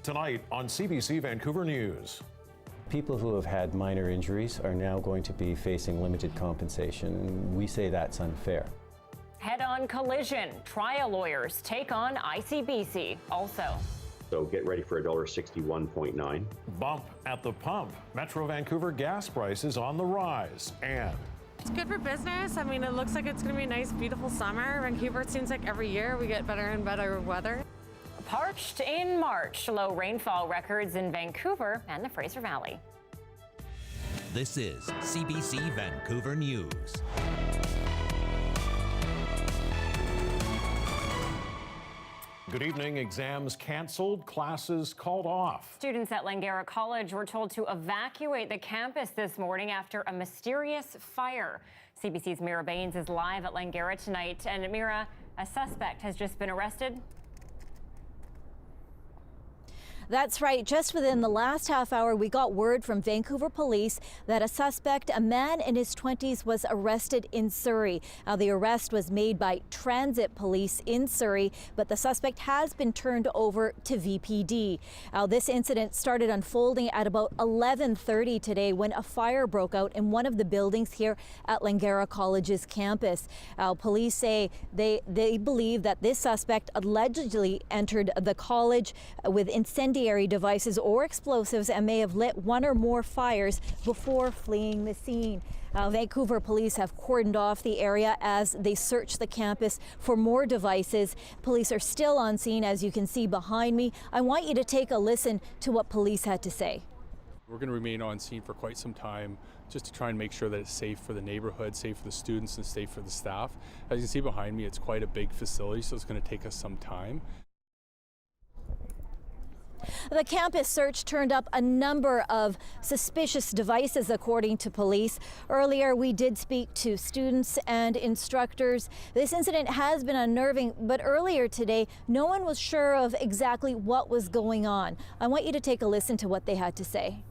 Tonight on CBC Vancouver News. People who have had minor injuries are now going to be facing limited compensation. We say that's unfair. Head-on collision. Trial lawyers take on ICBC also. So get ready for $1.61.9. Bump at the pump. Metro Vancouver gas prices on the rise. And it's good for business. I mean, it looks like it's going to be a nice, beautiful summer. Vancouver, it seems like every year we get better and better weather. Parched in March. Low rainfall records in Vancouver and the Fraser Valley. This is CBC Vancouver News. good evening. Exams canceled, classes called off. Students at Langara College were told to evacuate the campus this morning after a mysterious fire. CBC's Mira Baines is live at Langara tonight. And Mira, a suspect has just been arrested. That's right. Just within the last half hour, we got word from Vancouver police that a suspect, a man in his 20s, was arrested in Surrey. Now, the arrest was made by transit police in Surrey, but the suspect has been turned over to VPD. Now, this incident started unfolding at about 11:30 today when a fire broke out in one of the buildings here at Langara College's campus. Police say they believe that this suspect allegedly entered the college with incendiary devices or explosives and may have lit one or more fires before fleeing the scene. Vancouver police have cordoned off the area as they search the campus for more devices. Police are still on scene, as you can see behind me. I want you to take a listen to what police had to say. We're going to remain on scene for quite some time just to try and make sure that it's safe for the neighborhood, safe for the students, and safe for the staff. As you can see behind me, it's quite a big facility, so it's going to take us some time. The campus search turned up a number of suspicious devices, according to police. Earlier, we did speak to students and instructors. This incident has been unnerving, but earlier today, no one was sure of exactly what was going on. I want you to take a listen to what they had to say.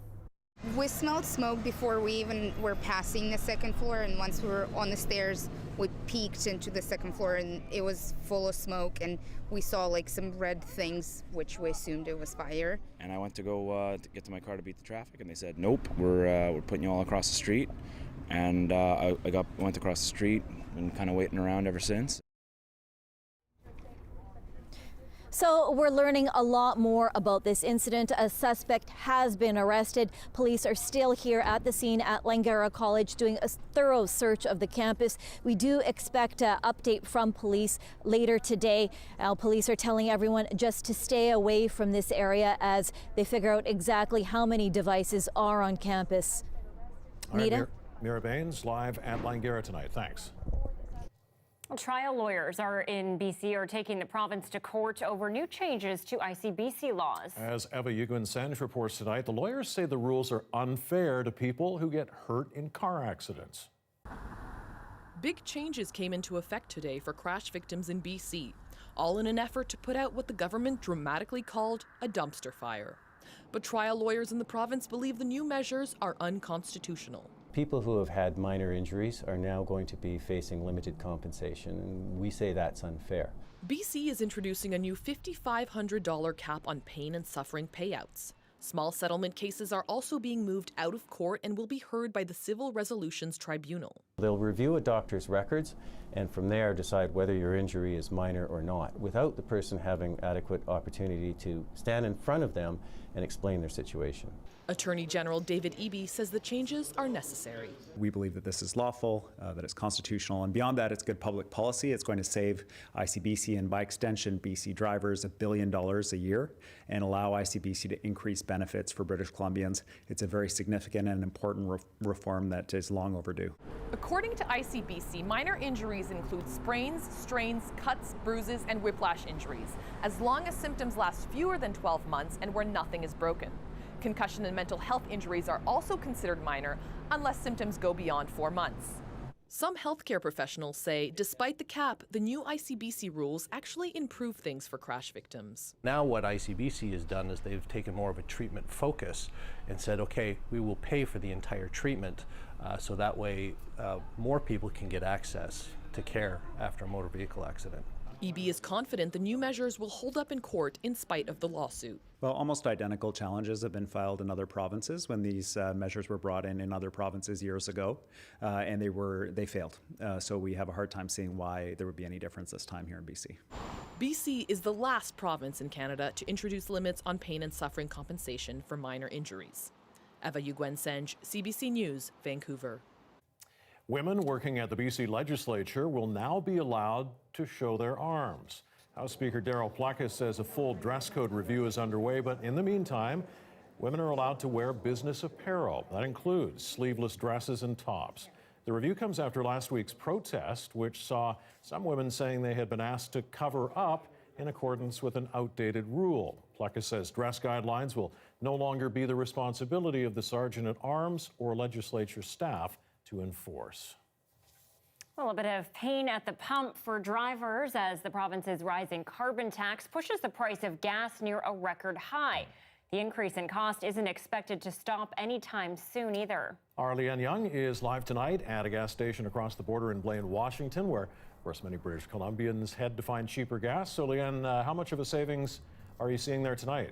We smelled smoke before we even were passing the second floor, and once we were on the stairs, we peeked into the second floor and it was full of smoke, and we saw like some red things, which we assumed it was fire. And I went to go to get to my car to beat the traffic, and they said, nope, we're putting you all across the street. And I went across the street and kind of waiting around ever since. So we're learning a lot more about this incident. A suspect has been arrested. Police are still here at the scene at Langara College doing a thorough search of the campus. We do expect an update from police later today. Police are telling everyone just to stay away from this area as they figure out exactly how many devices are on campus. Anita? Mira Baines live at Langara tonight. Thanks. Trial lawyers in BC are taking the province to court over new changes to ICBC laws. As Eva Yuguin-Senj reports tonight, the lawyers say the rules are unfair to people who get hurt in car accidents. Big changes came into effect today for crash victims in BC, all in an effort to put out what the government dramatically called a dumpster fire. But trial lawyers in the province believe the new measures are unconstitutional. People who have had minor injuries are now going to be facing limited compensation, and we say that's unfair. BC is introducing a new $5,500 cap on pain and suffering payouts. Small settlement cases are also being moved out of court and will be heard by the Civil Resolutions Tribunal. They'll review a doctor's records and from there decide whether your injury is minor or not, without the person having adequate opportunity to stand in front of them and explain their situation. Attorney General David Eby says the changes are necessary. We believe that this is lawful, that it's constitutional, and beyond that, it's good public policy. It's going to save ICBC and, by extension, BC drivers $1 billion a year and allow ICBC to increase benefits for British Columbians. It's a very significant and important reform that is long overdue. According to ICBC, minor injuries include sprains, strains, cuts, bruises, and whiplash injuries, as long as symptoms last fewer than 12 months and where nothing is broken. Concussion and mental health injuries are also considered minor unless symptoms go beyond 4 months. Some healthcare professionals say, despite the cap, the new ICBC rules actually improve things for crash victims. Now what ICBC has done is they've taken more of a treatment focus and said, okay, we will pay for the entire treatment so that way more people can get access to care after a motor vehicle accident. EB is confident the new measures will hold up in court in spite of the lawsuit. Well, almost identical challenges have been filed in other provinces when these measures were brought in other provinces years ago, and they failed. So we have a hard time seeing why there would be any difference this time here in BC. BC is the last province in Canada to introduce limits on pain and suffering compensation for minor injuries. Eva Yugwen-Senge, CBC News, Vancouver. Women working at the BC Legislature will now be allowed to show their arms. House Speaker Darryl Pluckus says a full dress code review is underway, but in the meantime, women are allowed to wear business apparel. That includes sleeveless dresses and tops. The review comes after last week's protest, which saw some women saying they had been asked to cover up in accordance with an outdated rule. Pluckus says dress guidelines will no longer be the responsibility of the Sergeant at Arms or Legislature staff to enforce. Well, a bit of pain at the pump for drivers as the province's rising carbon tax pushes the price of gas near a record high. The increase in cost isn't expected to stop anytime soon either. Our Leanne Young is live tonight at a gas station across the border in Blaine, Washington, where, of course, many British Columbians head to find cheaper gas. So, Leanne, how much of a savings are you seeing there tonight?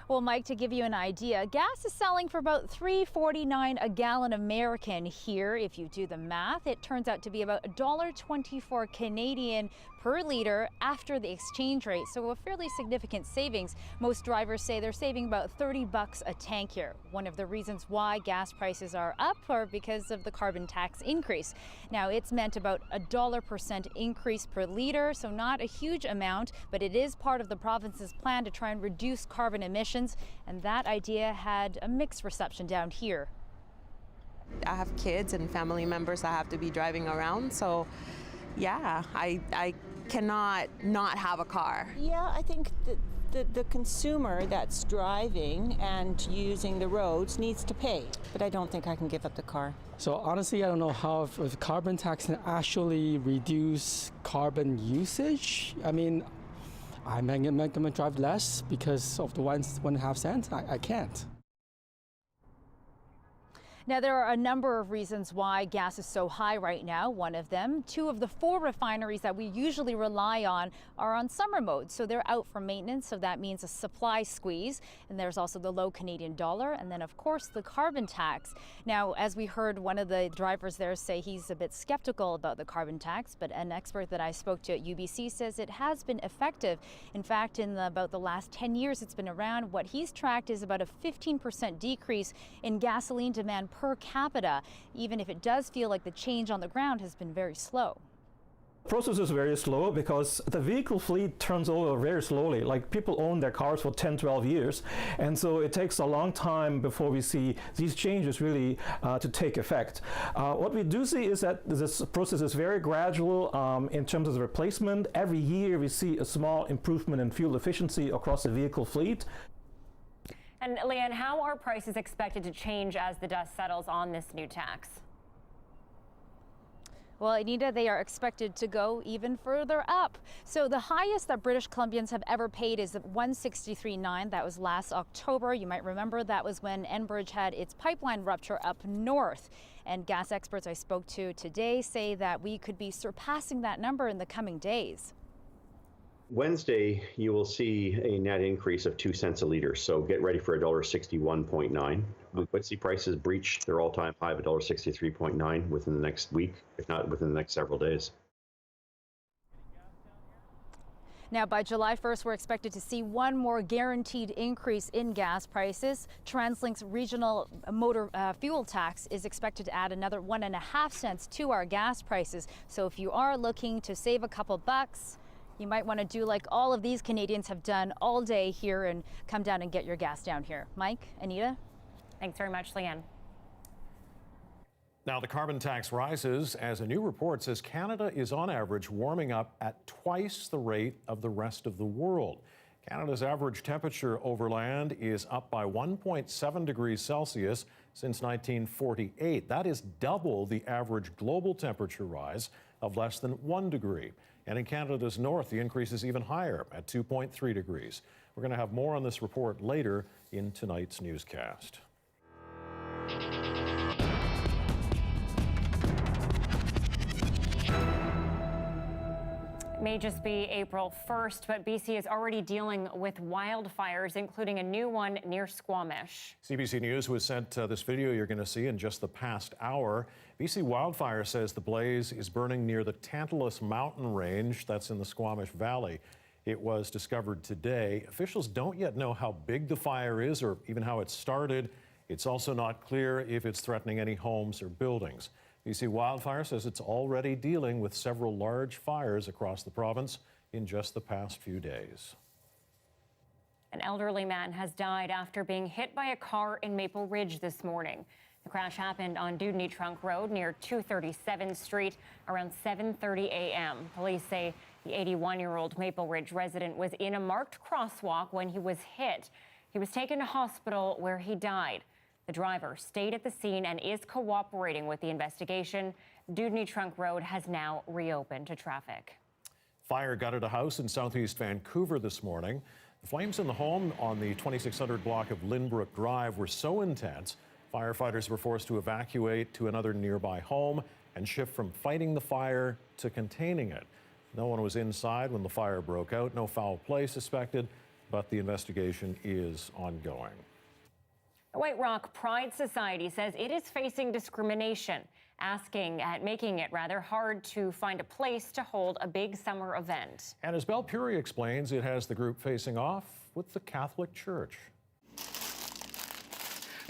Well, Mike, to give you an idea, gas is selling for about $3.49 a gallon American here. If you do the math, it turns out to be about $1.24 Canadian per liter after the exchange rate. So a fairly significant savings. Most drivers say they're saving about $30 a tank here. One of the reasons why gas prices are up are because of the carbon tax increase. Now, it's meant about a $1% increase per liter, so not a huge amount, but it is part of the province's plan to try and reduce carbon emissions. And that idea had a mixed reception down here. I have kids and family members I have to be driving around, so yeah, I cannot not have a car. Yeah, I think the consumer that's driving and using the roads needs to pay, but I don't think I can give up the car. So honestly, I don't know how if carbon tax can actually reduce carbon usage. I mean, I'm going to drive less because of the 1.5 cents. I can't. Now, there are a number of reasons why gas is so high right now. One of them, 2 of the 4 refineries that we usually rely on are on summer mode, so they're out for maintenance, so that means a supply squeeze. And there's also the low Canadian dollar, and then of course the carbon tax. Now, as we heard one of the drivers there say he's a bit skeptical about the carbon tax, but an expert that I spoke to at UBC says it has been effective. In fact, in about the last 10 years it's been around, what he's tracked is about a 15% decrease in gasoline demand per capita, even if it does feel like the change on the ground has been very slow. The process is very slow because the vehicle fleet turns over very slowly. Like, people own their cars for 10, 12 years, and so it takes a long time before we see these changes really to take effect. What we do see is that this process is very gradual in terms of the replacement. Every year we see a small improvement in fuel efficiency across the vehicle fleet. And Leanne, how are prices expected to change as the dust settles on this new tax? Well, Anita, they are expected to go even further up. So the highest that British Columbians have ever paid is $163.9. That was last October. You might remember that was when Enbridge had its pipeline rupture up north. And gas experts I spoke to today say that we could be surpassing that number in the coming days. Wednesday, you will see a net increase of 2 cents a liter. So get ready for $1.61.9. Liquidity prices breach their all-time high of $1.63.9 within the next week, if not within the next several days. Now, by July 1st, we're expected to see one more guaranteed increase in gas prices. TransLink's regional motor fuel tax is expected to add another 1.5 cents to our gas prices. So if you are looking to save a couple bucks, you might want to do like all of these Canadians have done all day here and come down and get your gas down here. Mike, Anita? Thanks very much, Leanne. Now, the carbon tax rises as a new report says Canada is on average warming up at twice the rate of the rest of the world. Canada's average temperature over land is up by 1.7 degrees Celsius since 1948. That is double the average global temperature rise of less than 1 degree. And in Canada's north, the increase is even higher at 2.3 degrees. We're going to have more on this report later in tonight's newscast. May just be April 1st, but BC is already dealing with wildfires, including a new one near Squamish. CBC News was sent this video you're going to see in just the past hour. BC Wildfire says the blaze is burning near the Tantalus mountain range that's in the Squamish Valley. It was discovered today. Officials don't yet know how big the fire is or even how it started. It's also not clear if it's threatening any homes or buildings. BC Wildfire says it's already dealing with several large fires across the province in just the past few days. An elderly man has died after being hit by a car in Maple Ridge this morning. The crash happened on Dewdney Trunk Road near 237th Street around 7:30 a.m. Police say the 81-year-old Maple Ridge resident was in a marked crosswalk when he was hit. He was taken to hospital where he died. The driver stayed at the scene and is cooperating with the investigation. Dewdney Trunk Road has now reopened to traffic. Fire gutted a house in southeast Vancouver this morning. The flames in the home on the 2600 block of Lynbrook Drive were so intense, firefighters were forced to evacuate to another nearby home and shift from fighting the fire to containing it. No one was inside when the fire broke out. No foul play suspected, but the investigation is ongoing. The White Rock Pride Society says it is facing discrimination, making it hard to find a place to hold a big summer event. And as Belle Puri explains, it has the group facing off with the Catholic Church.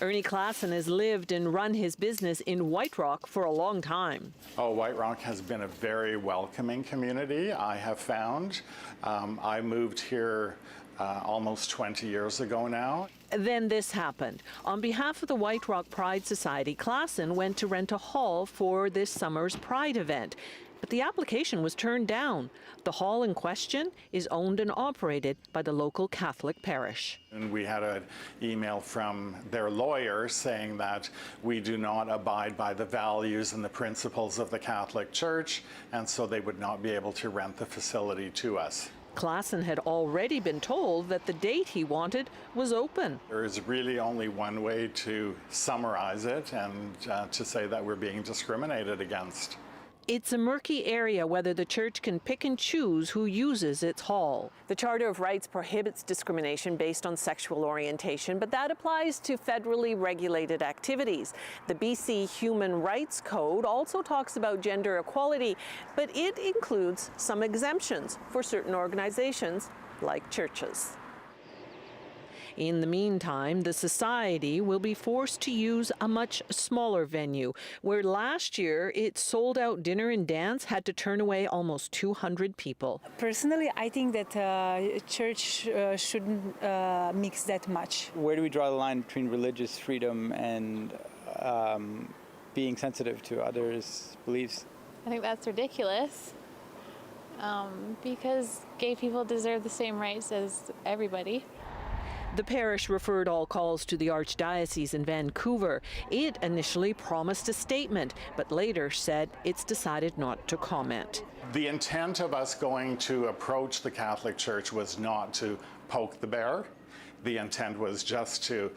Ernie Klassen has lived and run his business in White Rock for a long time. White Rock has been a very welcoming community, I have found. I moved here almost 20 years ago now. Then this happened. On behalf of the White Rock Pride Society, Klassen went to rent a hall for this summer's Pride event. But the application was turned down. The hall in question is owned and operated by the local Catholic parish. And we had an email from their lawyer saying that we do not abide by the values and the principles of the Catholic Church, and so they would not be able to rent the facility to us. Klassen had already been told that the date he wanted was open. There is really only one way to summarize it and to say that we're being discriminated against. It's a murky area whether the church can pick and choose who uses its hall. The Charter of Rights prohibits discrimination based on sexual orientation, but that applies to federally regulated activities. The BC Human Rights Code also talks about gender equality, but it includes some exemptions for certain organizations like churches. In the meantime, the society will be forced to use a much smaller venue, where last year its sold-out dinner and dance had to turn away almost 200 people. Personally, I think that church shouldn't mix that much. Where do we draw the line between religious freedom and being sensitive to others' beliefs? I think that's ridiculous because gay people deserve the same rights as everybody. The parish referred all calls to the Archdiocese in Vancouver. It initially promised a statement, but later said it's decided not to comment. The intent of us going to approach the Catholic Church was not to poke the bear. The intent was just to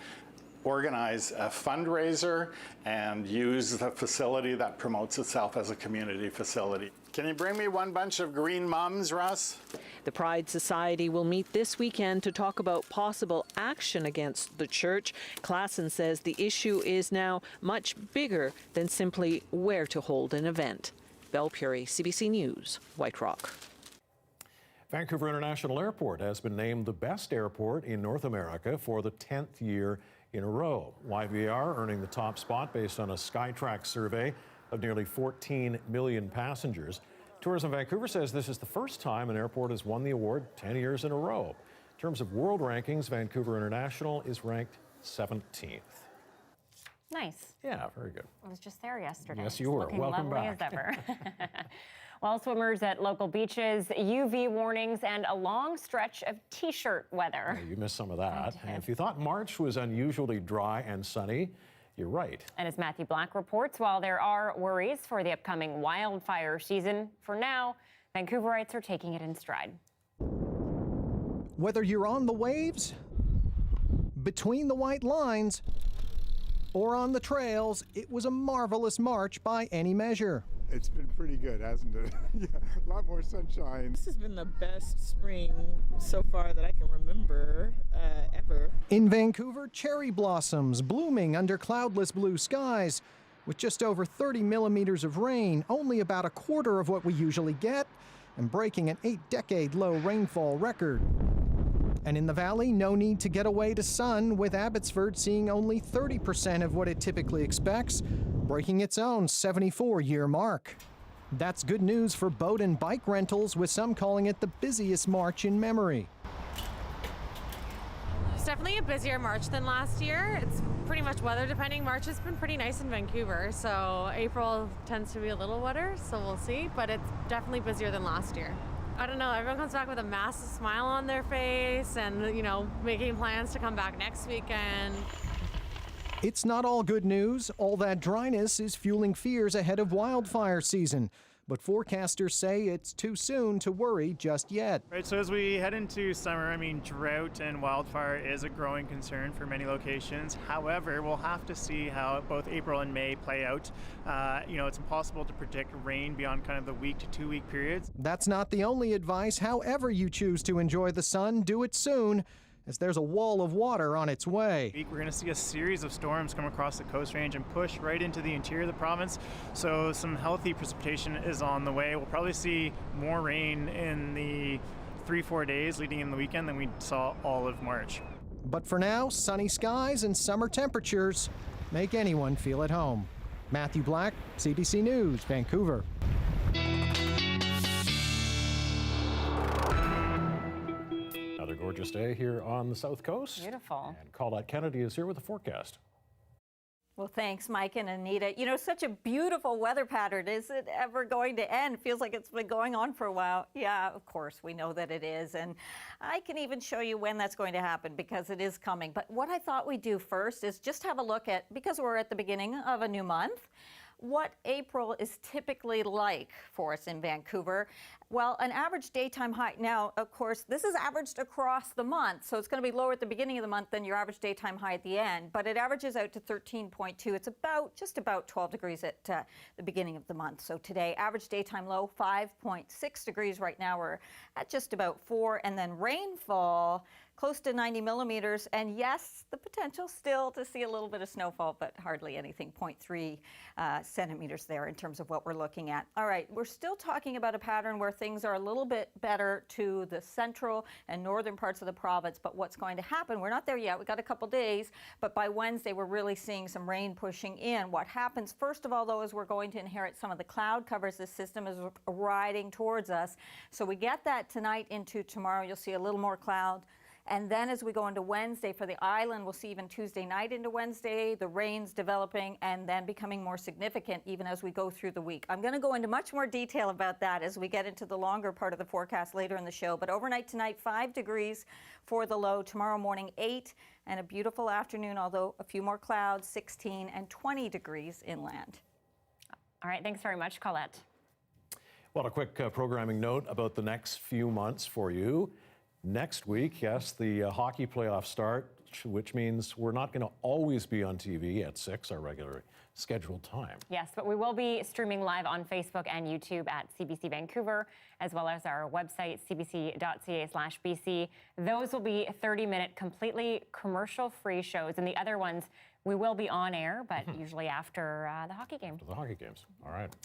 organize a fundraiser and use the facility that promotes itself as a community facility. Can you bring me one bunch of green mums, Russ? The Pride Society will meet this weekend to talk about possible action against the church. Klassen says the issue is now much bigger than simply where to hold an event. Belle Puri, CBC News, White Rock. Vancouver International Airport has been named the best airport in North America for the 10th year in a row. YVR earning the top spot based on a Skytrax survey of nearly 14 million passengers. Tourism Vancouver says this is the first time an airport has won the award 10 years in a row. In terms of world rankings, Vancouver International is ranked 17th. Nice. Yeah, very good. I was just there yesterday. Yes, you were. Looking Welcome lovely back. as ever. Well, swimmers at local beaches, UV warnings, and a long stretch of t-shirt weather. Yeah, you missed some of that. And if you thought March was unusually dry and sunny, you're right. And as Matthew Black reports, while there are worries for the upcoming wildfire season, for now, Vancouverites are taking it in stride. Whether you're on the waves, between the white lines, or on the trails, it was a marvelous march by any measure. It's been pretty good, hasn't it? Yeah, a lot more sunshine. This has been the best spring so far that I can remember ever. In Vancouver, cherry blossoms blooming under cloudless blue skies. With just over 30 millimeters of rain, only about a quarter of what we usually get, and breaking an 8-decade low rainfall record. And in the valley, no need to get away to sun, with Abbotsford seeing only 30% of what it typically expects, breaking its own 74-year mark. That's good news for boat and bike rentals, with some calling it the busiest March in memory. It's definitely a busier March than last year. It's pretty much weather depending. March has been pretty nice in Vancouver, so April tends to be a little wetter, so we'll see, but it's definitely busier than last year. I don't know, everyone comes back with a massive smile on their face and, you know, making plans to come back next weekend. It's not all good news. All that dryness is fueling fears ahead of wildfire season. But forecasters say it's too soon to worry just yet. Right, so as we head into summer, I mean, drought and wildfire is a growing concern for many locations. However, we'll have to see how both April and May play out. You know, it's impossible to predict rain beyond kind of the week to 2 week periods. That's not the only advice. However you choose to enjoy the sun, do it soon, as there's a wall of water on its way. We're going to see a series of storms come across the Coast Range and push right into the interior of the province, so some healthy precipitation is on the way. We'll probably see more rain in the 3-4 days leading in the weekend than we saw all of March. But for now, sunny skies and summer temperatures make anyone feel at home. Matthew Black, CBC News, Vancouver. Another gorgeous day here on the South Coast. Beautiful. And Colette Kennedy is here with the forecast. Well, thanks, Mike and Anita. You know, such a beautiful weather pattern. Is it ever going to end? Feels like it's been going on for a while. Yeah, of course, we know that it is. And I can even show you when that's going to happen because it is coming. But what I thought we'd do first is just have a look at, because we're at the beginning of a new month, what April is typically like for us in Vancouver. Well, an average daytime high, now, of course, this is averaged across the month, so it's going to be lower at the beginning of the month than your average daytime high at the end, but it averages out to 13.2. It's just about 12 degrees at the beginning of the month. So today, average daytime low, 5.6 degrees. Right now, we're at just about 4, and then rainfall, close to 90 millimeters, and yes, the potential still to see a little bit of snowfall, but hardly anything, 0.3 centimeters there in terms of what we're looking at. All right, we're still talking about a pattern where things are a little bit better to the central and northern parts of the province, but what's going to happen, we're not there yet, we've got a couple days, but by Wednesday, we're really seeing some rain pushing in. What happens, first of all, though, is we're going to inherit some of the cloud covers. The system is riding towards us, so we get that tonight into tomorrow. You'll see a little more cloud. And then as we go into Wednesday for the island, we'll see even Tuesday night into Wednesday, the rains developing and then becoming more significant even as we go through the week. I'm going to go into much more detail about that as we get into the longer part of the forecast later in the show. But overnight tonight, 5 degrees for the low. Tomorrow morning, 8, and a beautiful afternoon, although a few more clouds, 16 and 20 degrees inland. All right, thanks very much, Colette. Well, a quick programming note about the next few months for you. Next week, yes, the hockey playoffs start, which means we're not going to always be on TV at 6, our regular scheduled time. Yes, but we will be streaming live on Facebook and YouTube at CBC Vancouver, as well as our website, cbc.ca/BC. Those will be 30-minute, completely commercial-free shows, and the other ones, we will be on air, but usually after the hockey game. After the hockey games, all right.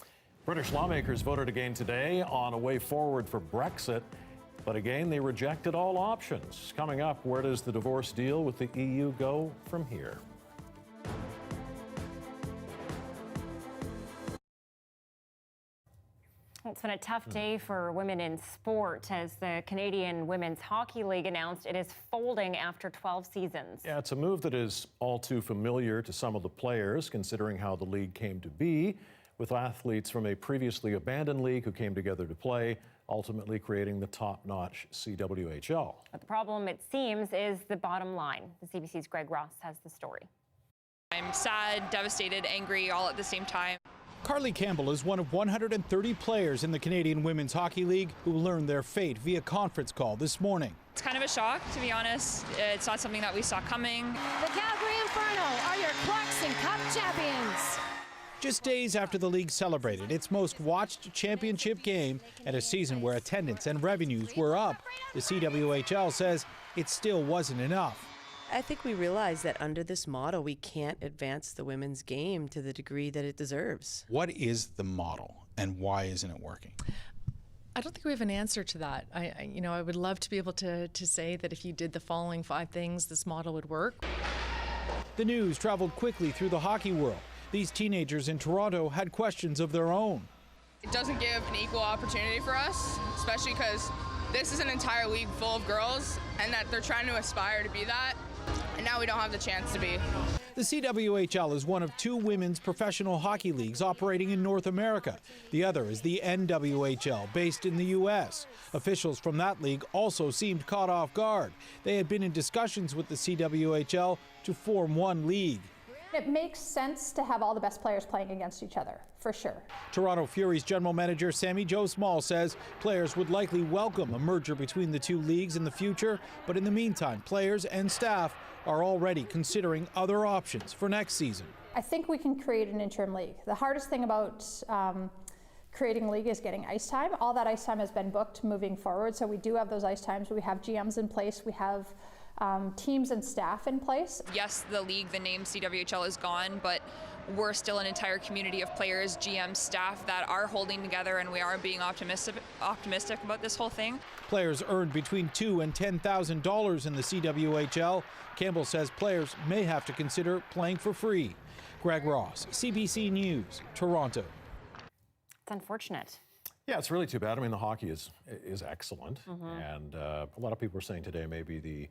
British lawmakers voted again today on a way forward for Brexit. But again, they rejected all options. Coming up, where does the divorce deal with the EU go from here? Well, it's been a tough day for women in sport as the Canadian Women's Hockey League announced it is folding after 12 seasons. Yeah, it's a move that is all too familiar to some of the players, considering how the league came to be, with athletes from a previously abandoned league who came together to play, ultimately creating the top-notch CWHL. But the problem, it seems, is the bottom line. The CBC's Greg Ross has the story. I'm sad, devastated, angry, all at the same time. Carly Campbell is one of 130 players in the Canadian Women's Hockey League who learned their fate via conference call this morning. It's kind of a shock, to be honest. It's not something that we saw coming. The Calgary Inferno are your Clarkson Cup champions. Just days after the league celebrated its most watched championship game and a season where attendance and revenues were up, the CWHL says it still wasn't enough. I think we realize that under this model, we can't advance the women's game to the degree that it deserves. What is the model and why isn't it working? I don't think we have an answer to that. I would love to be able to say that if you did the following 5 things, this model would work. The news traveled quickly through the hockey world. These teenagers in Toronto had questions of their own. It doesn't give an equal opportunity for us, especially because this is an entire league full of girls and that they're trying to aspire to be that, and now we don't have the chance to be. The CWHL is one of 2 women's professional hockey leagues operating in North America. The other is the NWHL, based in the U.S. Officials from that league also seemed caught off guard. They had been in discussions with the CWHL to form one league. It makes sense to have all the best players playing against each other, for sure. Toronto Fury's general manager Sammy Joe Small says players would likely welcome a merger between the 2 leagues in the future, but in the meantime, players and staff are already considering other options for next season. I think we can create an interim league. The hardest thing about creating a league is getting ice time. All that ice time has been booked moving forward, so we do have those ice times. We have GMs in place. We have teams and staff in place. Yes, the league, the name CWHL is gone, but we're still an entire community of players, GM, staff that are holding together, and we are being optimistic about this whole thing. Players earned between $2,000 and $10,000 in the CWHL. Campbell says players may have to consider playing for free. Greg Ross, CBC News, Toronto. It's unfortunate. Yeah, it's really too bad. I mean, the hockey is excellent, and a lot of people are saying today maybe the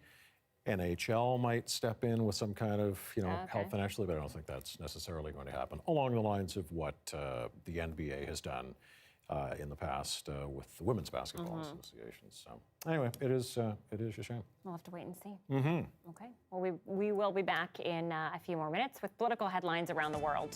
NHL might step in with some kind of, help financially, but I don't think that's necessarily going to happen. Along the lines of what the NBA has done in the past with the Women's Basketball Association. So anyway, it is a shame. We'll have to wait and see. Okay. Well, we will be back in a few more minutes with political headlines around the world.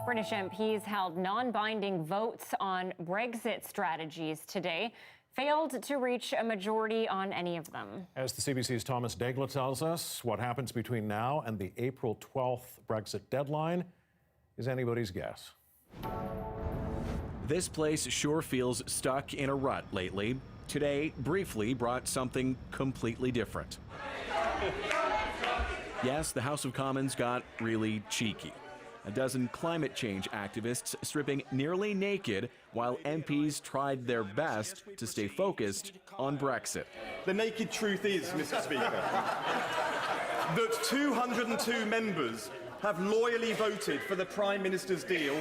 British MPs held non-binding votes on Brexit strategies today, failed to reach a majority on any of them. As the CBC's Thomas Daigle tells us, what happens between now and the April 12th Brexit deadline is anybody's guess. This place sure feels stuck in a rut lately. Today, briefly, brought something completely different. Yes, the House of Commons got really cheeky. A dozen climate change activists stripping nearly naked while MPs tried their best to stay focused on Brexit. The naked truth is, Mr. Speaker, that 202 members have loyally voted for the Prime Minister's deal.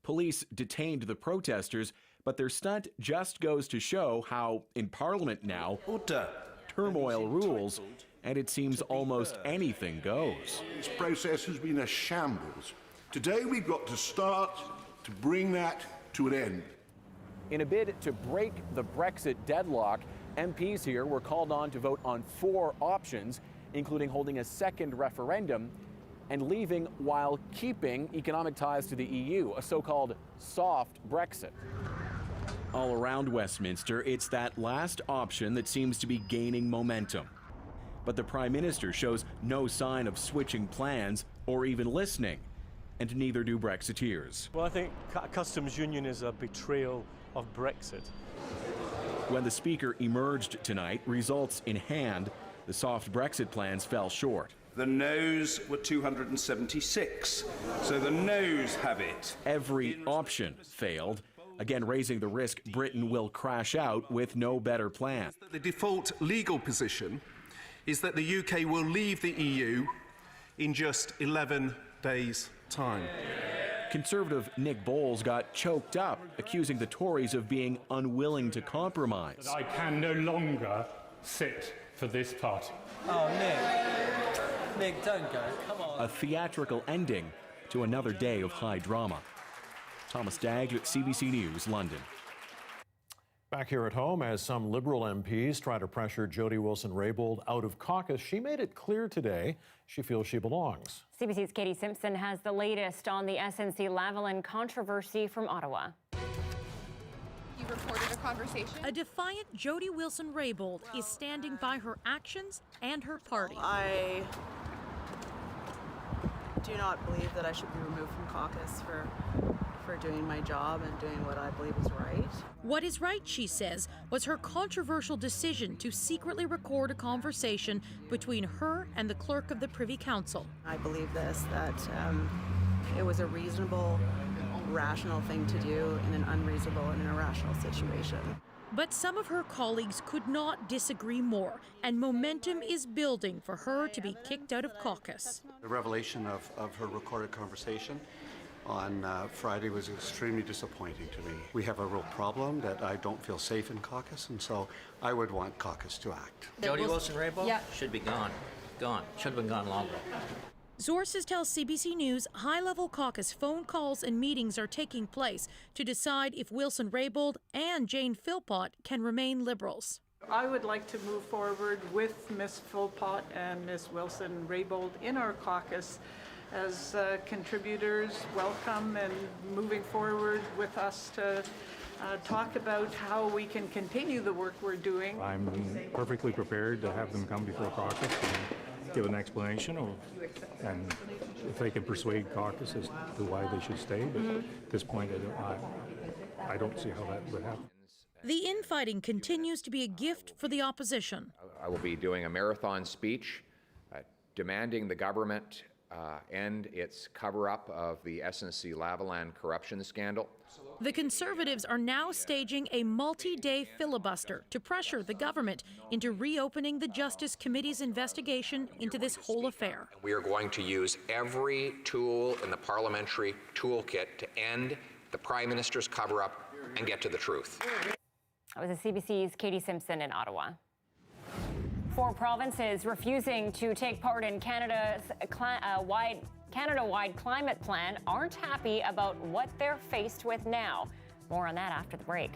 Police detained the protesters, but their stunt just goes to show how, in Parliament now, turmoil rules, and it seems almost anything goes. This process has been a shambles. Today we've got to start to bring that to an end. In a bid to break the Brexit deadlock, MPs here were called on to vote on 4 options, including holding a second referendum and leaving while keeping economic ties to the EU, a so-called soft Brexit. All around Westminster, it's that last option that seems to be gaining momentum. But the Prime Minister shows no sign of switching plans or even listening. And neither do Brexiteers. Well, I think customs union is a betrayal of Brexit. When the Speaker emerged tonight, results in hand, the soft Brexit plans fell short. The noes were 276, so the noes have it. Every option failed, again raising the risk Britain will crash out with no better plan. The default legal position is that the UK will leave the EU in just 11 days' time. Conservative Nick Bowles got choked up, accusing the Tories of being unwilling to compromise. I can no longer sit for this party. Oh, Nick, don't go, come on. A theatrical ending to another day of high drama. Thomas Dagg, CBC News, London. Back here at home, as some Liberal MPs try to pressure Jody Wilson-Raybould out of caucus, she made it clear today she feels she belongs. CBC's Katie Simpson has the latest on the SNC-Lavalin controversy from Ottawa. You reported a conversation? A defiant Jody Wilson-Raybould is standing by her actions and her party. I do not believe that I should be removed from caucus for doing my job and doing what I believe is right. What is right, she says, was her controversial decision to secretly record a conversation between her and the clerk of the Privy Council. I believe that it was a reasonable, rational thing to do in an unreasonable and an irrational situation. But some of her colleagues could not disagree more, and momentum is building for her to be kicked out of caucus. The revelation of her recorded conversation on Friday was extremely disappointing to me. We have a real problem that I don't feel safe in caucus, and so I would want caucus to act. Jody Wilson-Raybould should be gone. Gone. Should have been gone long ago. Sources tell CBC News high-level caucus phone calls and meetings are taking place to decide if Wilson-Raybould and Jane Philpott can remain Liberals. I would like to move forward with Ms. Philpott and Ms. Wilson-Raybould in our caucus as contributors. Welcome and moving forward with us to talk about how we can continue the work we're doing. I'm perfectly prepared to have them come before caucus and give an explanation and if they can persuade caucus as to why they should stay. But at this point, I don't see how that would happen. The infighting continues to be a gift for the opposition. I will be doing a marathon speech demanding the government end its cover-up of the SNC-Lavalin corruption scandal. The Conservatives are now staging a multi-day filibuster to pressure the government into reopening the Justice Committee's investigation into this whole affair. We are going to use every tool in the parliamentary toolkit to end the Prime Minister's cover-up and get to the truth. That was CBC's Katie Simpson in Ottawa. 4 provinces refusing to take part in Canada's Canada-wide climate plan aren't happy about what they're faced with now. More on that after the break.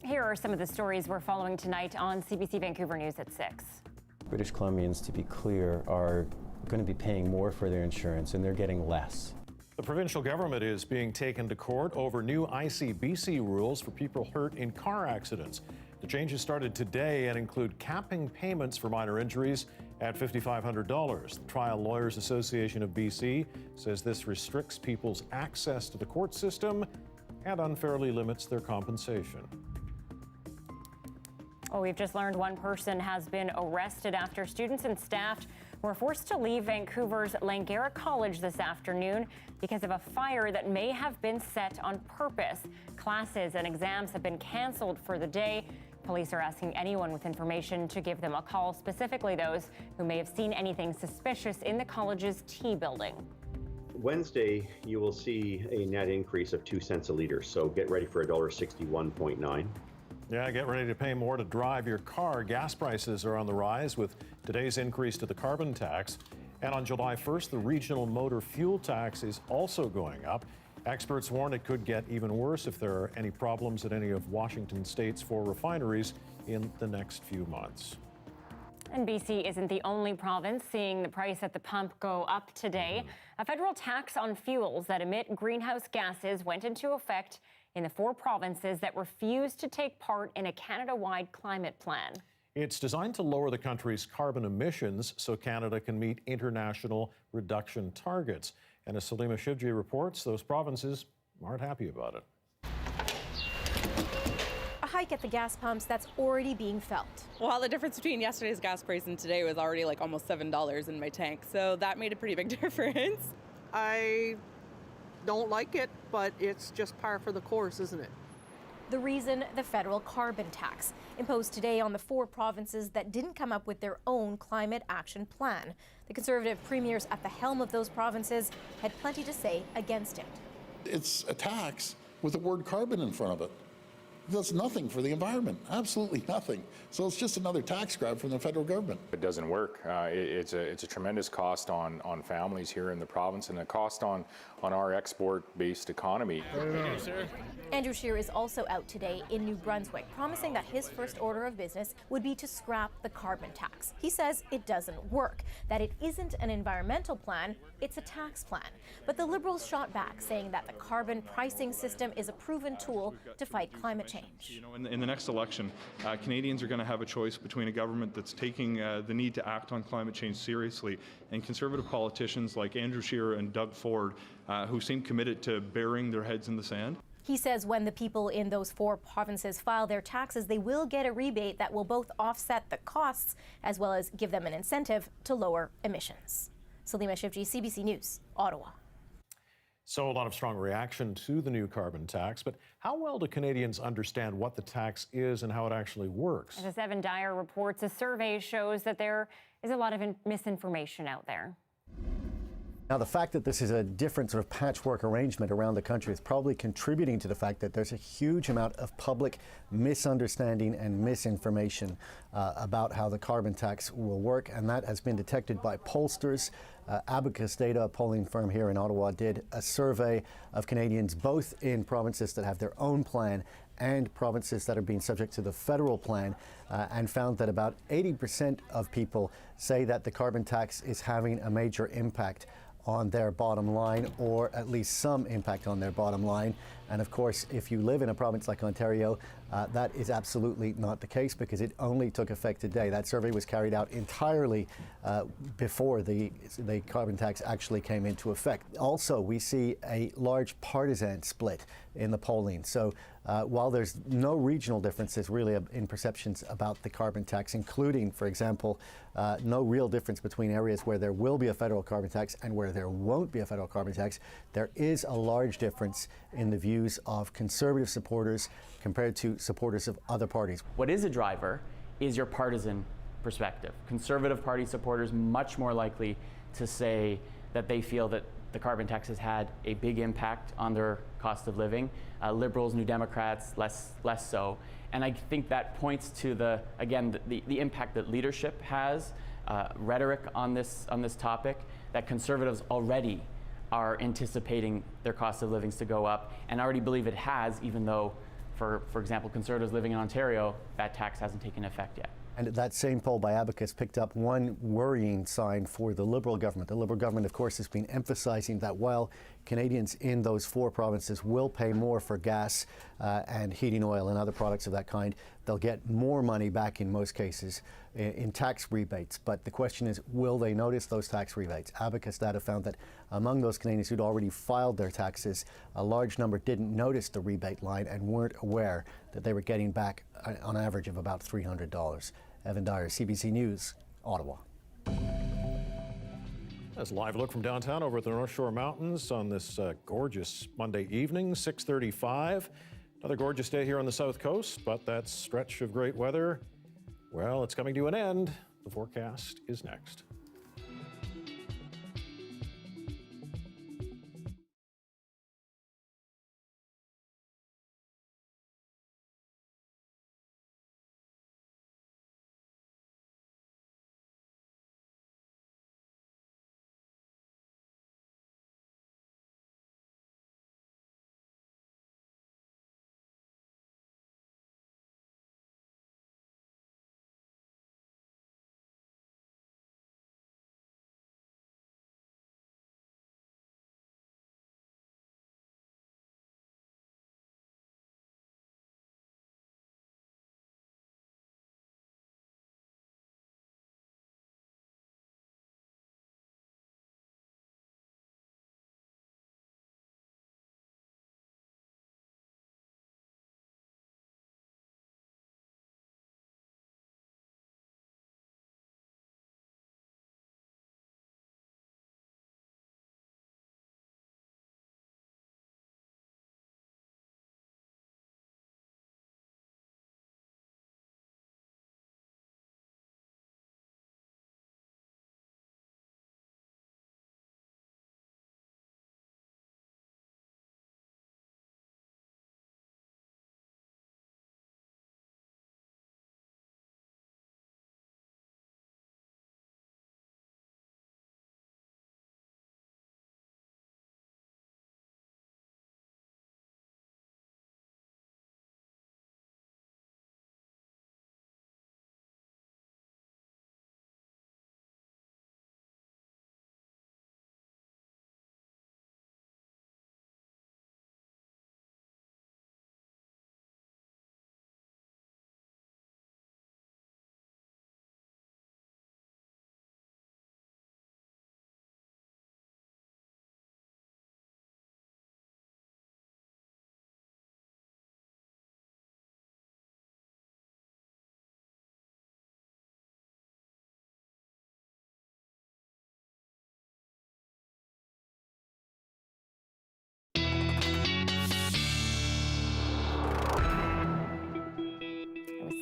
Here are some of the stories we're following tonight on CBC Vancouver News at 6. British Columbians, to be clear, are going to be paying more for their insurance, and they're getting less. The provincial government is being taken to court over new ICBC rules for people hurt in car accidents. The changes started today and include capping payments for minor injuries at $5,500. The Trial Lawyers Association of BC says this restricts people's access to the court system and unfairly limits their compensation. Well, we've just learned one person has been arrested after students and staff were forced to leave Vancouver's Langara College this afternoon because of a fire that may have been set on purpose. Classes and exams have been canceled for the day. Police are asking anyone with information to give them a call, specifically those who may have seen anything suspicious in the college's T building. Wednesday, you will see a net increase of 2 cents a litre, so get ready for $1.61.9. Yeah, get ready to pay more to drive your car. Gas prices are on the rise with today's increase to the carbon tax. And on July 1st, the regional motor fuel tax is also going up. Experts warn it could get even worse if there are any problems at any of Washington State's 4 refineries in the next few months. And BC isn't the only province seeing the price at the pump go up today. A federal tax on fuels that emit greenhouse gases went into effect in the 4 provinces that refused to take part in a Canada-wide climate plan. It's designed to lower the country's carbon emissions so Canada can meet international reduction targets. And as Salima Shivji reports, those provinces aren't happy about it. A hike at the gas pumps that's already being felt. Well, the difference between yesterday's gas price and today was already like almost $7 in my tank, so that made a pretty big difference. I don't like it, but it's just par for the course, isn't it? The reason, the federal carbon tax, imposed today on the 4 provinces that didn't come up with their own climate action plan. The Conservative premiers at the helm of those provinces had plenty to say against it. It's a tax with the word carbon in front of it. It does nothing for the environment, absolutely nothing. So it's just another tax grab from the federal government. It doesn't work. It's a tremendous cost on families here in the province and a cost on our export-based economy. Andrew Scheer is also out today in New Brunswick, promising that his first order of business would be to scrap the carbon tax. He says it doesn't work, that it isn't an environmental plan, it's a tax plan. But the Liberals shot back, saying that the carbon pricing system is a proven tool to fight climate change. You know, in the next election, Canadians are going to have a choice between a government that's taking the need to act on climate change seriously and Conservative politicians like Andrew Scheer and Doug Ford, who seem committed to burying their heads in the sand. He says when the people in those 4 provinces file their taxes, they will get a rebate that will both offset the costs as well as give them an incentive to lower emissions. Salima Shivji, CBC News, Ottawa. So a lot of strong reaction to the new carbon tax, but how well do Canadians understand what the tax is and how it actually works? As Evan Dyer reports, a survey shows that there is a lot of misinformation out there. Now, the fact that this is a different sort of patchwork arrangement around the country is probably contributing to the fact that there's a huge amount of public misunderstanding and misinformation about how the carbon tax will work, and that has been detected by pollsters. Abacus Data, a polling firm here in Ottawa, did a survey of Canadians both in provinces that have their own plan and provinces that are being subject to the federal plan, and found that about 80% of people say that the carbon tax is having a major impact on their bottom line, or at least some impact on their bottom line. And of course, if you live in a province like Ontario, that is absolutely not the case, because it only took effect today. That survey was carried out entirely before the carbon tax actually came into effect. Also, we see a large partisan split in the polling. So while there's no regional differences really in perceptions about the carbon tax, including, for example, no real difference between areas where there will be a federal carbon tax and where there won't be a federal carbon tax, there is a large difference in the views of Conservative supporters compared to supporters of other parties. What is a driver is your partisan perspective. Conservative Party supporters much more likely to say that they feel that the carbon tax has had a big impact on their cost of living. Liberals, New Democrats, less so. And I think that points to the impact that leadership has, rhetoric on this topic, that Conservatives already are anticipating their cost of living to go up and already believe it has, even though For example, Conservatives living in Ontario, that tax hasn't taken effect yet. And that same poll by Abacus picked up one worrying sign for the Liberal government. The Liberal government, of course, has been emphasizing that while Canadians in those 4 provinces will pay more for gas and heating oil and other products of that kind, they'll get more money back in most cases in tax rebates. But the question is, will they notice those tax rebates? Abacus data found that among those Canadians who'd already filed their taxes, a large number didn't notice the rebate line and weren't aware that they were getting back on average of about $300. Evan Dyer, CBC News, Ottawa. That's a live look from downtown over at the North Shore Mountains on this gorgeous Monday evening, 6:35. Another gorgeous day here on the South Coast, but that stretch of great weather, well, it's coming to an end. The forecast is next.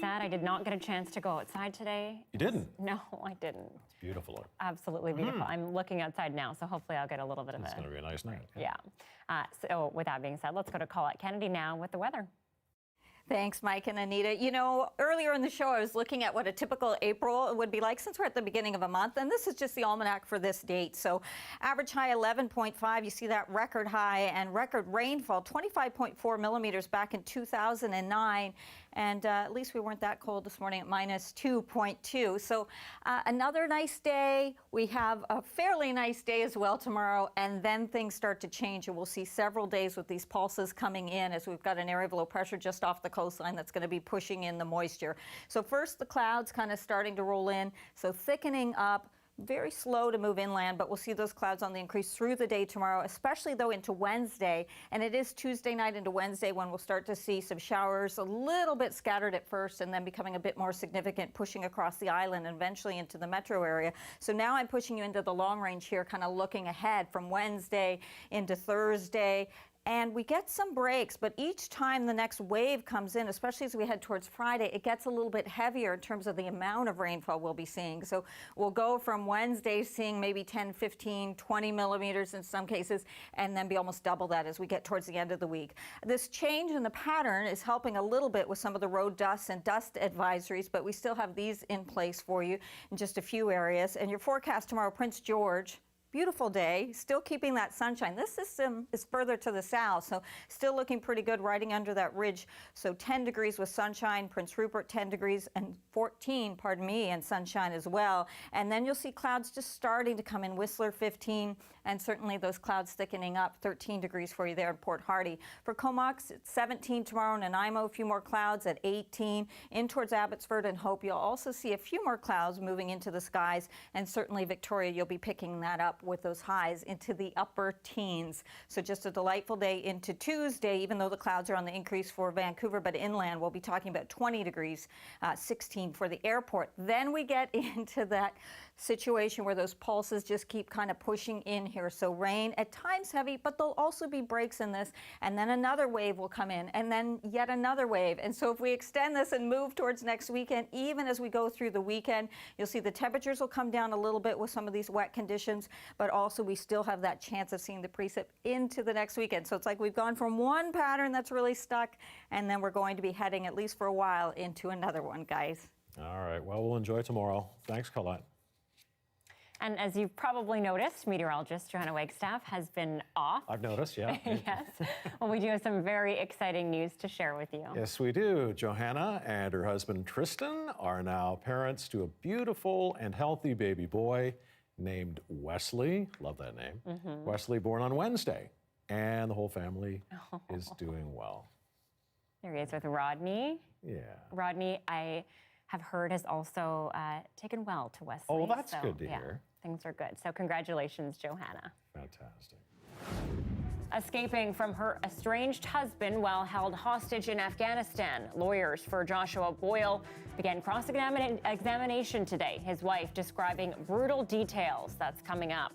Sad I did not get a chance to go outside today. You didn't? No, I didn't. It's beautiful. Absolutely beautiful. I'm looking outside now, so hopefully I'll get a little bit of It's going to be a nice night. Yeah. So with that being said, let's go to Colette Kennedy now with the weather. Thanks, Mike and Anita. You know, earlier in the show, I was looking at what a typical April would be like since we're at the beginning of a month, and this is just the almanac for this date. So average high 11.5, you see that record high, and record rainfall 25.4 millimeters back in 2009. And at least we weren't that cold this morning at minus 2.2. So another nice day. We have a fairly nice day as well tomorrow, and then things start to change. And we'll see several days with these pulses coming in as we've got an area of low pressure just off the coastline that's going to be pushing in the moisture. So first the clouds kind of starting to roll in, so thickening up. Very slow to move inland, but we'll see those clouds on the increase through the day tomorrow, especially though into Wednesday. And it is Tuesday night into Wednesday when we'll start to see some showers, a little bit scattered at first and then becoming a bit more significant, pushing across the island and eventually into the metro area. So now I'm pushing you into the long range here, kind of looking ahead from Wednesday into Thursday. And we get some breaks, but each time the next wave comes in, especially as we head towards Friday, it gets a little bit heavier in terms of the amount of rainfall we'll be seeing. So we'll go from Wednesday seeing maybe 10, 15, 20 millimeters in some cases, and then be almost double that as we get towards the end of the week. This change in the pattern is helping a little bit with some of the road dust and dust advisories, but we still have these in place for you in just a few areas. And your forecast tomorrow, Prince George, Beautiful day, still keeping that sunshine. This system is further to the south, so still looking pretty good, riding under that ridge. So 10 degrees with sunshine, Prince Rupert 10 degrees and 14, and sunshine as well. And then you'll see clouds just starting to come in. Whistler 15, and certainly those clouds thickening up. 13 degrees for you there in Port Hardy. For Comox, it's 17 tomorrow. Nanaimo, a few more clouds at 18. In towards Abbotsford and Hope, you'll also see a few more clouds moving into the skies, and certainly Victoria, you'll be picking that up with those highs into the upper teens. So just a delightful day into Tuesday, even though the clouds are on the increase for Vancouver, but inland we'll be talking about 20 degrees, 16 for the airport. Then we get into that situation where those pulses just keep kind of pushing in here. So rain at times heavy, but there'll also be breaks in this, and then another wave will come in, and then yet another wave. And so if we extend this and move towards next weekend, even as we go through the weekend, you'll see the temperatures will come down a little bit with some of these wet conditions, but also we still have that chance of seeing the precip into the next weekend. So it's like we've gone from one pattern that's really stuck, and then we're going to be heading, at least for a while, into another one, guys. All right, well, we'll enjoy tomorrow. Thanks, Colette. And as you've probably noticed, meteorologist Johanna Wagstaffe has been off. I've noticed, yeah. Yes. Well, we do have some very exciting news to share with you. Yes, we do. Johanna and her husband Tristan are now parents to a beautiful and healthy baby boy named Wesley. Love that name. Wesley, born on Wednesday. And the whole family is doing well. There he is with Rodney. Yeah. Rodney, I have heard, has also taken well to Wesley. Oh, well, that's so, good to yeah, hear. Things are good. So congratulations, Johanna. Fantastic. Escaping from her estranged husband while held hostage in Afghanistan, lawyers for Joshua Boyle began cross-examination today. His wife describing brutal details. That's coming up.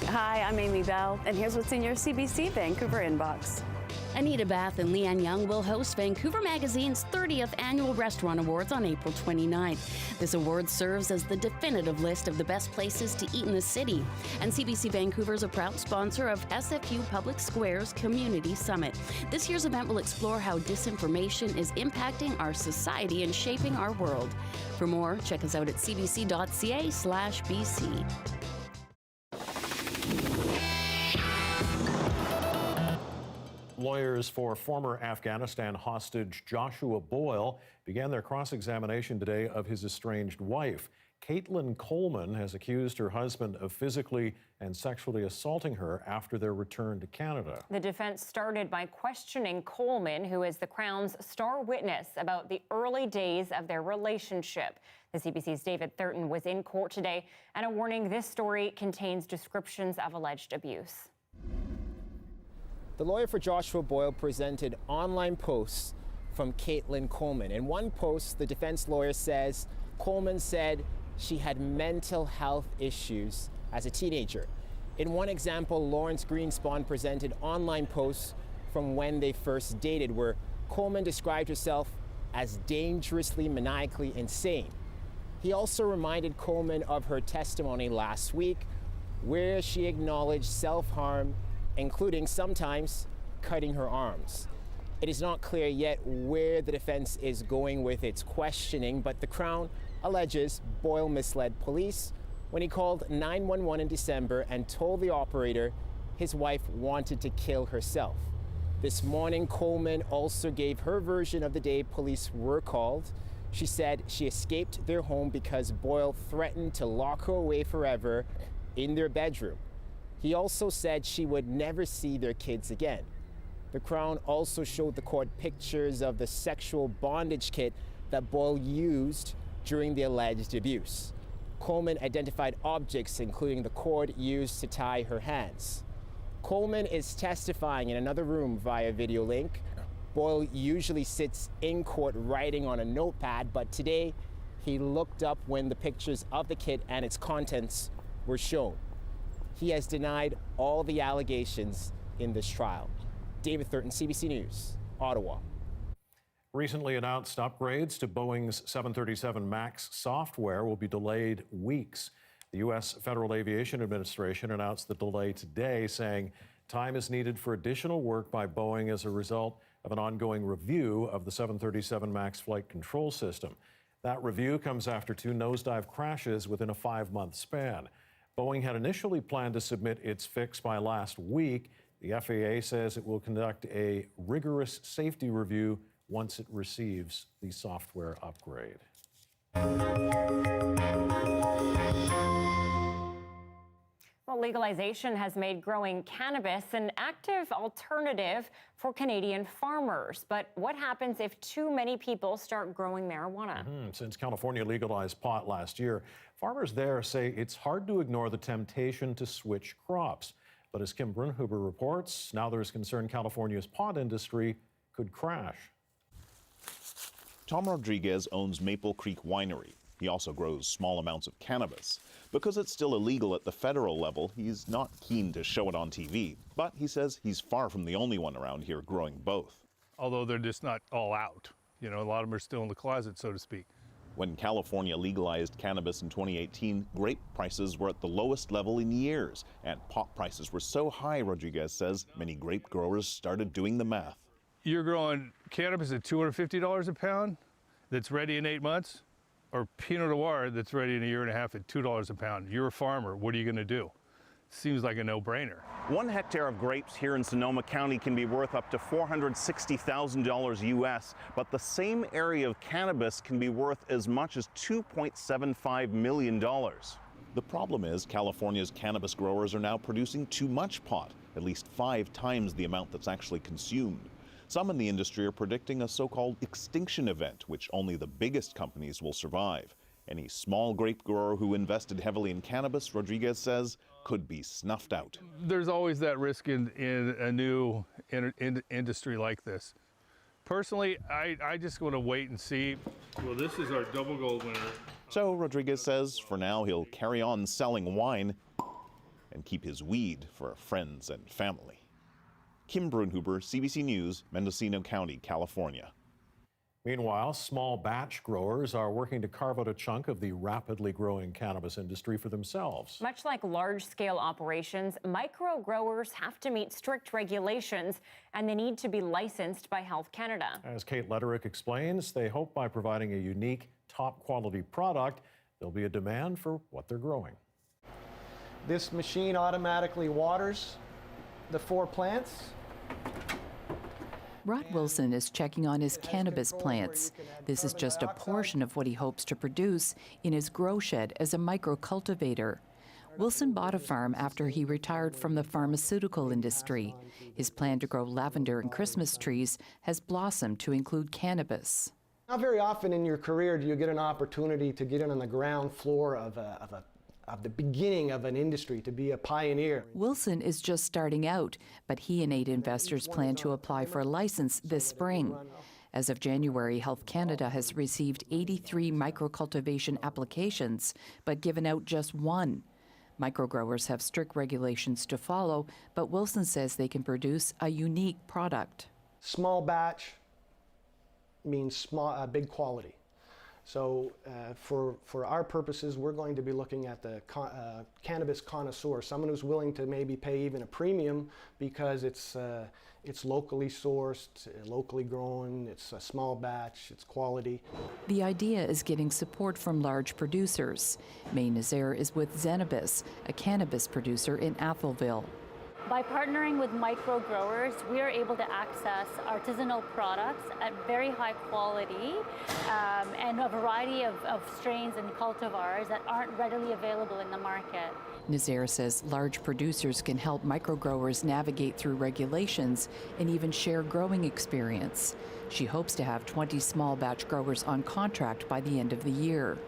Hi, I'm Amy Bell, and here's what's in your CBC Vancouver inbox. Anita, Bathe, and Leanne Young will host Vancouver Magazine's 30th Annual Restaurant Awards on April 29th. This award serves as the definitive list of the best places to eat in the city. And CBC Vancouver is a proud sponsor of SFU Public Square's Community Summit. This year's event will explore how disinformation is impacting our society and shaping our world. For more, check us out at cbc.ca/BC. Lawyers for former Afghanistan hostage Joshua Boyle began their cross-examination today of his estranged wife. Caitlin Coleman has accused her husband of physically and sexually assaulting her after their return to Canada. The defense started by questioning Coleman, who is the Crown's star witness, about the early days of their relationship. The CBC's David Thurton was in court today, and a warning: this story contains descriptions of alleged abuse. The lawyer for Joshua Boyle presented online posts from Caitlin Coleman. In one post, the defense lawyer says Coleman said she had mental health issues as a teenager. In one example, Lawrence Greenspan presented online posts from when they first dated, where Coleman described herself as dangerously maniacally insane. He also reminded Coleman of her testimony last week, where she acknowledged self-harm, including sometimes cutting her arms. It is not clear yet where the defense is going with its questioning, but the Crown alleges Boyle misled police when he called 911 in December and told the operator his wife wanted to kill herself. This morning, Coleman also gave her version of the day police were called. She said she escaped their home because Boyle threatened to lock her away forever in their bedroom. He also said she would never see their kids again. The Crown also showed the court pictures of the sexual bondage kit that Boyle used during the alleged abuse. Coleman identified objects, including the cord used to tie her hands. Coleman is testifying in another room via video link. Boyle usually sits in court writing on a notepad, but today he looked up when the pictures of the kit and its contents were shown. He has denied all the allegations in this trial. David Thurton, CBC News, Ottawa. Recently announced upgrades to Boeing's 737 MAX software will be delayed weeks. The U.S. Federal Aviation Administration announced the delay today, saying time is needed for additional work by Boeing as a result of an ongoing review of the 737 MAX flight control system. That review comes after 2 nosedive crashes within a 5-month span. Boeing had initially planned to submit its fix by last week. The FAA says it will conduct a rigorous safety review once it receives the software upgrade. Well, legalization has made growing cannabis an active alternative for Canadian farmers. But what happens if too many people start growing marijuana? Since California legalized pot last year, farmers there say it's hard to ignore the temptation to switch crops. But as Kim Brunhuber reports, now there's concern California's pot industry could crash. Tom Rodriguez owns Maple Creek Winery. He also grows small amounts of cannabis. Because it's still illegal at the federal level, he's not keen to show it on TV. But he says he's far from the only one around here growing both. Although they're just not all out. You know, a lot of them are still in the closet, so to speak. When California legalized cannabis in 2018, grape prices were at the lowest level in years. And pot prices were so high, Rodriguez says, many grape growers started doing the math. You're growing cannabis at $250 a pound that's ready in 8 months, or Pinot Noir that's ready in a year and a half at $2 a pound. You're a farmer. What are you going to do? Seems like a no-brainer. 1 hectare of grapes here in Sonoma County can be worth up to $460,000 US, but the same area of cannabis can be worth as much as $2.75 million. The problem is California's cannabis growers are now producing too much pot, at least 5 times the amount that's actually consumed. Some in the industry are predicting a so-called extinction event, which only the biggest companies will survive. Any small grape grower who invested heavily in cannabis, Rodriguez says, could be snuffed out. There's always that risk in a new industry like this. Personally, I just want to wait and see. Well, this is our double gold winner. So Rodriguez says for now he'll carry on selling wine and keep his weed for friends and family. Kim Brunhuber, CBC News, Mendocino County, California. Meanwhile, small batch growers are working to carve out a chunk of the rapidly growing cannabis industry for themselves. Much like large-scale operations, micro growers have to meet strict regulations, and they need to be licensed by Health Canada. As Kate Letterick explains, they hope by providing a unique, top-quality product, there'll be a demand for what they're growing. This machine automatically waters the 4 plants. Rod Wilson is checking on his cannabis plants. This is just a portion of what he hopes to produce in his grow shed as a micro-cultivator. Wilson bought a farm after he retired from the pharmaceutical industry. His plan to grow lavender and Christmas trees has blossomed to include cannabis. Not very often in your career do you get an opportunity to get in on the ground floor of the beginning of an industry, to be a pioneer. Wilson is just starting out, but he and 8 investors plan to apply for a license this spring. As of January, Health Canada has received 83 micro-cultivation applications, but given out just 1. Microgrowers have strict regulations to follow, but Wilson says they can produce a unique product. Small batch means big quality. So for our purposes, we're going to be looking at the cannabis connoisseur, someone who's willing to maybe pay even a premium because it's locally sourced, locally grown, it's a small batch, it's quality. The idea is getting support from large producers. May Nazaire is with Zenabis, a cannabis producer in Atholville. By partnering with micro growers, we are able to access artisanal products at very high quality and a variety of strains and cultivars that aren't readily available in the market. Nazaire says large producers can help micro growers navigate through regulations and even share growing experience. She hopes to have 20 small batch growers on contract by the end of the year.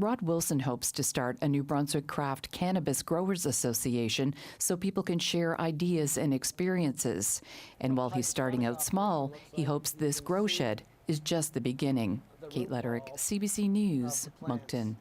Rod Wilson hopes to start a New Brunswick Craft Cannabis Growers Association so people can share ideas and experiences. And while he's starting out small, he hopes this grow shed is just the beginning. Kate Letterick, CBC News, Moncton.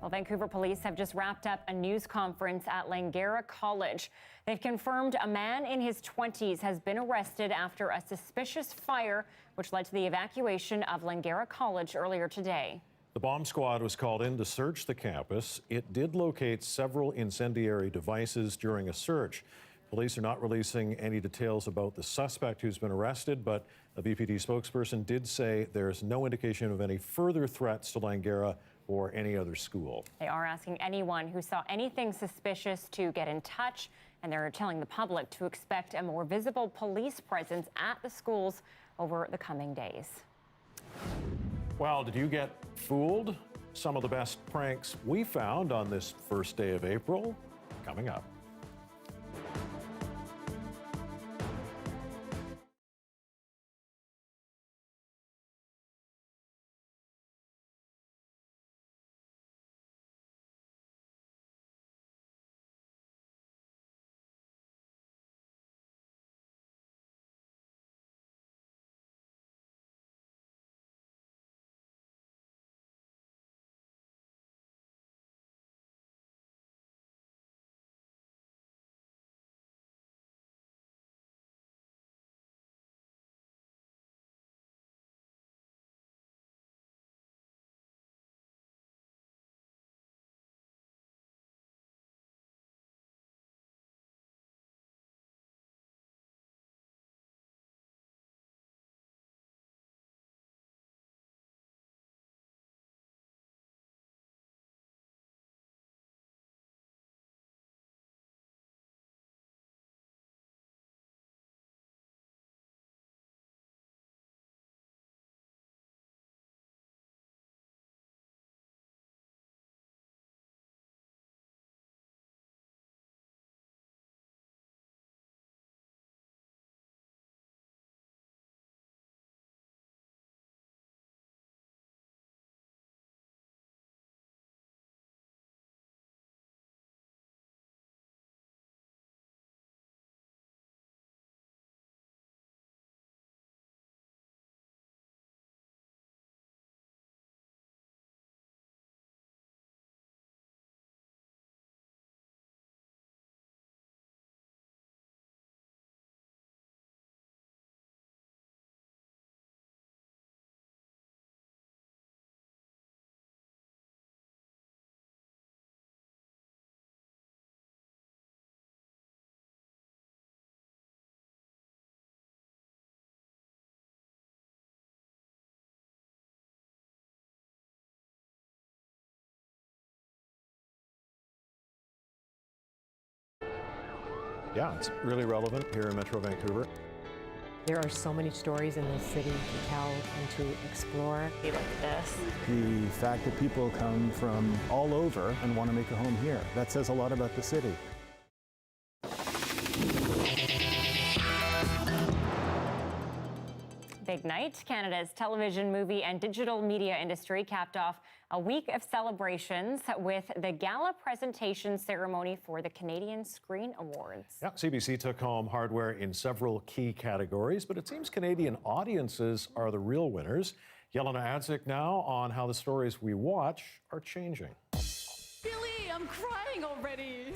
Well, Vancouver police have just wrapped up a news conference at Langara College. They've confirmed a man in his 20s has been arrested after a suspicious fire, which led to the evacuation of Langara College earlier today. The bomb squad was called in to search the campus. It did locate several incendiary devices during a search. Police are not releasing any details about the suspect who's been arrested, but a VPD spokesperson did say there's no indication of any further threats to Langara or any other school. They are asking anyone who saw anything suspicious to get in touch, and they're telling the public to expect a more visible police presence at the schools over the coming days. Well, did you get fooled? Some of the best pranks we found on this first day of April, coming up. Yeah, it's really relevant here in Metro Vancouver. There are so many stories in this city to tell and to explore. Look at this. The fact that people come from all over and want to make a home here, that says a lot about the city. Big night. Canada's television, movie, and digital media industry capped off a week of celebrations with the gala presentation ceremony for the Canadian Screen Awards. Yeah, CBC took home hardware in several key categories, but it seems Canadian audiences are the real winners. Johanna Wagstaffe now on how the stories we watch are changing. Billy, I'm crying already.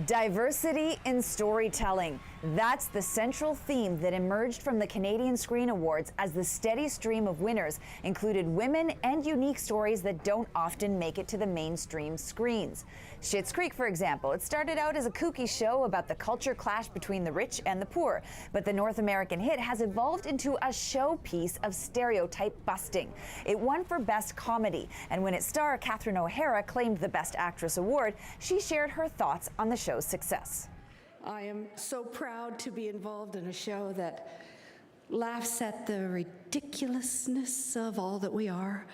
Diversity in storytelling. That's the central theme that emerged from the Canadian Screen Awards as the steady stream of winners included women and unique stories that don't often make it to the mainstream screens. Schitt's Creek, for example, it started out as a kooky show about the culture clash between the rich and the poor, but the North American hit has evolved into a showpiece of stereotype busting. It won for Best Comedy, and when its star Catherine O'Hara claimed the Best Actress award, she shared her thoughts on the show's success. I am so proud to be involved in a show that laughs at the ridiculousness of all that we are,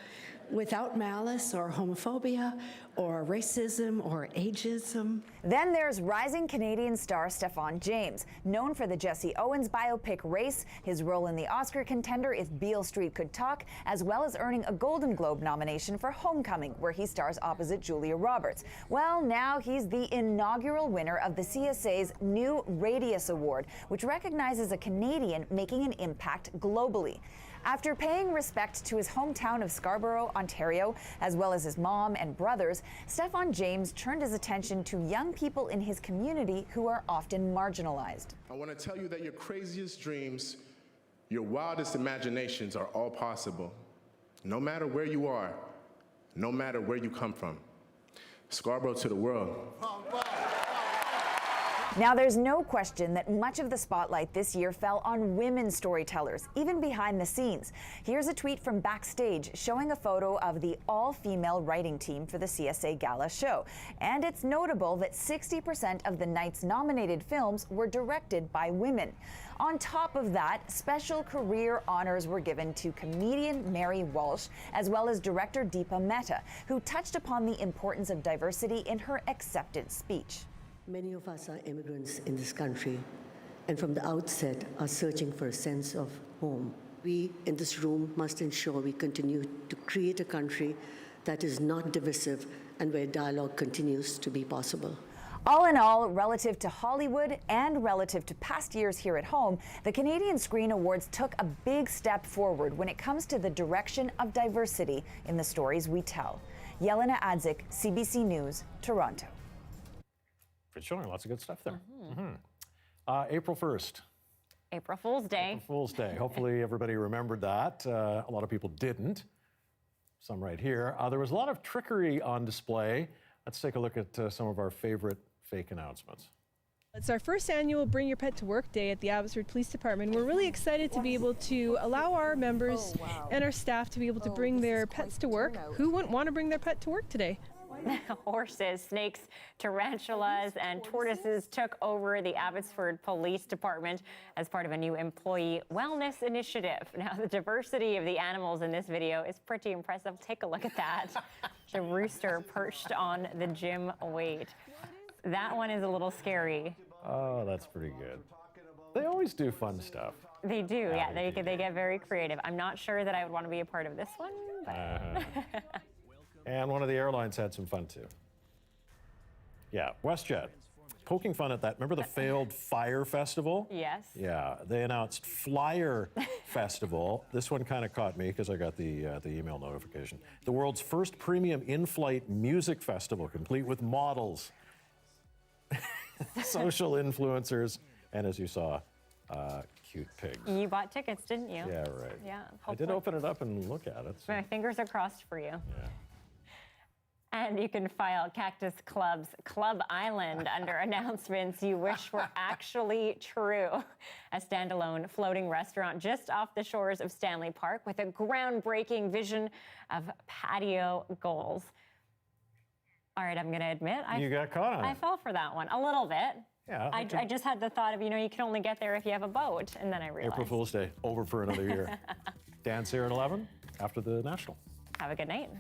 without malice or homophobia or racism or ageism. Then there's rising Canadian star Stephan James, known for the Jesse Owens biopic Race, his role in the Oscar contender If Beale Street Could Talk, as well as earning a Golden Globe nomination for Homecoming, where he stars opposite Julia Roberts. Well, now he's the inaugural winner of the CSA's new Radius Award, which recognizes a Canadian making an impact globally. After paying respect to his hometown of Scarborough, Ontario, as well as his mom and brothers, Stephan James turned his attention to young people in his community who are often marginalized. I want to tell you that your craziest dreams, your wildest imaginations are all possible, no matter where you are, no matter where you come from. Scarborough to the world. Now, there's no question that much of the spotlight this year fell on women storytellers, even behind the scenes. Here's a tweet from backstage showing a photo of the all-female writing team for the CSA Gala show. And it's notable that 60% of the night's nominated films were directed by women. On top of that, special career honors were given to comedian Mary Walsh, as well as director Deepa Mehta, who touched upon the importance of diversity in her acceptance speech. Many of us are immigrants in this country, and from the outset are searching for a sense of home. We in this room must ensure we continue to create a country that is not divisive and where dialogue continues to be possible. All in all, relative to Hollywood and relative to past years here at home, the Canadian Screen Awards took a big step forward when it comes to the direction of diversity in the stories we tell. Johanna Wagstaffe, CBC News, Toronto. Good showing, lots of good stuff there. April 1st. April Fool's Day. April Fool's Day. Hopefully everybody remembered that. A lot of people didn't. Some right here. There was a lot of trickery on display. Let's take a look at some of our favorite fake announcements. It's our first annual Bring Your Pet to Work Day at the Abbotsford Police Department. We're really excited to be able to allow our members and our staff to be able to bring their pets to work. Who wouldn't want to bring their pet to work today? Horses, snakes, tarantulas, and tortoises took over the Abbotsford Police Department as part of a new employee wellness initiative. Now, the diversity of the animals in this video is pretty impressive. Take a look at that. The rooster perched on the gym weight. That one is a little scary. Oh, that's pretty good. They always do fun stuff. They do, yeah. They get very creative. I'm not sure that I would want to be a part of this one, but... And one of the airlines had some fun too. Yeah, WestJet, poking fun at that. Remember the failed Fire Festival? Yes. Yeah, they announced Flyer Festival. This one kind of caught me because I got the email notification. The world's first premium in-flight music festival, complete with models, social influencers, and as you saw, cute pigs. You bought tickets, didn't you? Yeah, right. Yeah. I did open it up and look at it. So. My fingers are crossed for you. Yeah. And you can file Cactus Club's Club Island under announcements you wish were actually true. A standalone floating restaurant just off the shores of Stanley Park with a groundbreaking vision of patio goals. All right, I'm going to admit, You got caught on I it. fell for that one a little bit. Yeah. I just had the thought of, you can only get there if you have a boat, and then I realized. April Fool's Day, over for another year. Dan's here at 11 after the National. Have a good night.